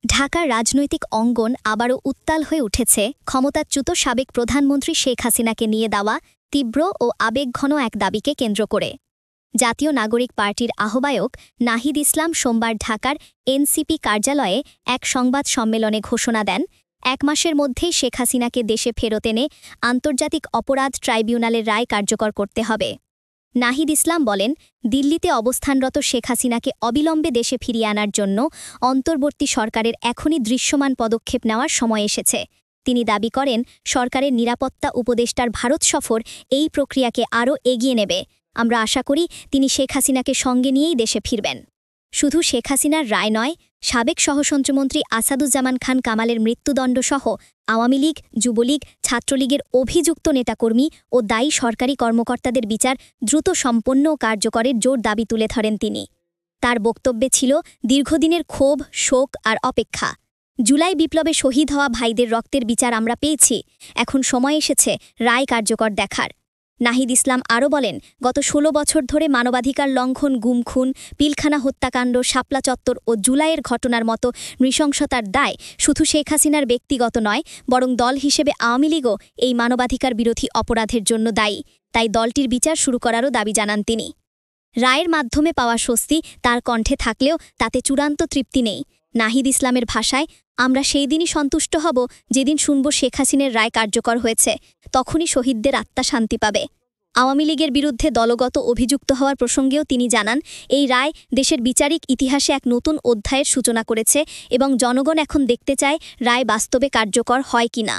ঢাকার রাজনৈতিক অঙ্গন আবারও উত্তাল হয়ে উঠেছে ক্ষমতাচ্যুত সাবেক প্রধানমন্ত্রী শেখ হাসিনাকে নিয়ে দেওয়া তীব্র ও আবেগঘন এক দাবিকে কেন্দ্র করে জাতীয় নাগরিক পার্টির আহ্বায়ক নাহিদ ইসলাম সোমবার ঢাকার এনসিপি কার্যালয়ে এক সংবাদ সম্মেলনে ঘোষণা দেন, ১ মাসের মধ্যেই শেখ হাসিনাকে দেশে ফেরত এনে আন্তর্জাতিক অপরাধ ট্রাইব্যুনালের রায় কার্যকর করতে হবে। নাহিদ ইসলাম বলেন, দিল্লিতে অবস্থানরত শেখ হাসিনাকে অবিলম্বে দেশে ফিরিয়ে আনার জন্য অন্তর্বর্তী সরকারের এখনই দৃশ্যমান পদক্ষেপ নেওয়ার সময় এসেছে। তিনি দাবি করেন, সরকারের নিরাপত্তা উপদেষ্টার ভারত সফর এই প্রক্রিয়াকে আরও এগিয়ে নেবে। আমরা আশা করি তিনি শেখ হাসিনাকে সঙ্গে নিয়েই দেশে ফিরবেন। শুধু শেখ হাসিনার রায় নয়, সাবেক সহসন্ত্রমন্ত্রী আসাদুজ্জামান খান কামালের মৃত্যুদণ্ডসহ আওয়ামী লীগ, যুবলীগ, ছাত্রলীগের অভিযুক্ত নেতাকর্মী ও দায়ী সরকারি কর্মকর্তাদের বিচার দ্রুত সম্পন্ন ও কার্যকরের জোর দাবি তুলে ধরেন তিনি। তার বক্তব্যে ছিল দীর্ঘদিনের ক্ষোভ, শোক আর অপেক্ষা। জুলাই বিপ্লবে শহীদ হওয়া ভাইদের রক্তের বিচার আমরা পেয়েছি, এখন সময় এসেছে রায় কার্যকর দেখার। নাহিদ ইসলাম আরও বলেন, গত ১৬ বছর ধরে মানবাধিকার লঙ্ঘন, গুম খুন, পিলখানা হত্যাকাণ্ড, শাপলা চত্বর ও জুলাইয়ের ঘটনার মতো নৃশংসতার দায় শুধু শেখ হাসিনার ব্যক্তিগত নয়, বরং দল হিসেবে আওয়ামী লীগও এই মানবাধিকার বিরোধী অপরাধের জন্য দায়ী। তাই দলটির বিচার শুরু করারও দাবি জানান তিনি। রায়ের মাধ্যমে পাওয়া স্বস্তি তার কণ্ঠে থাকলেও তাতে চূড়ান্ত তৃপ্তি নেই। নাহিদ ইসলামের ভাষায়, আমরা সেই দিনই সন্তুষ্ট হব যেদিন শুনব শেখ হাসিনের রায় কার্যকর হয়েছে, তখনই শহীদদের আত্মা শান্তি পাবে। আওয়ামী লীগের বিরুদ্ধে দলগত অভিযুক্ত হওয়ার প্রসঙ্গেও তিনি জানান, এই রায় দেশের বিচারিক ইতিহাসে এক নতুন অধ্যায়ের সূচনা করেছে এবং জনগণ এখন দেখতে চায় রায় বাস্তবে কার্যকর হয় কিনা।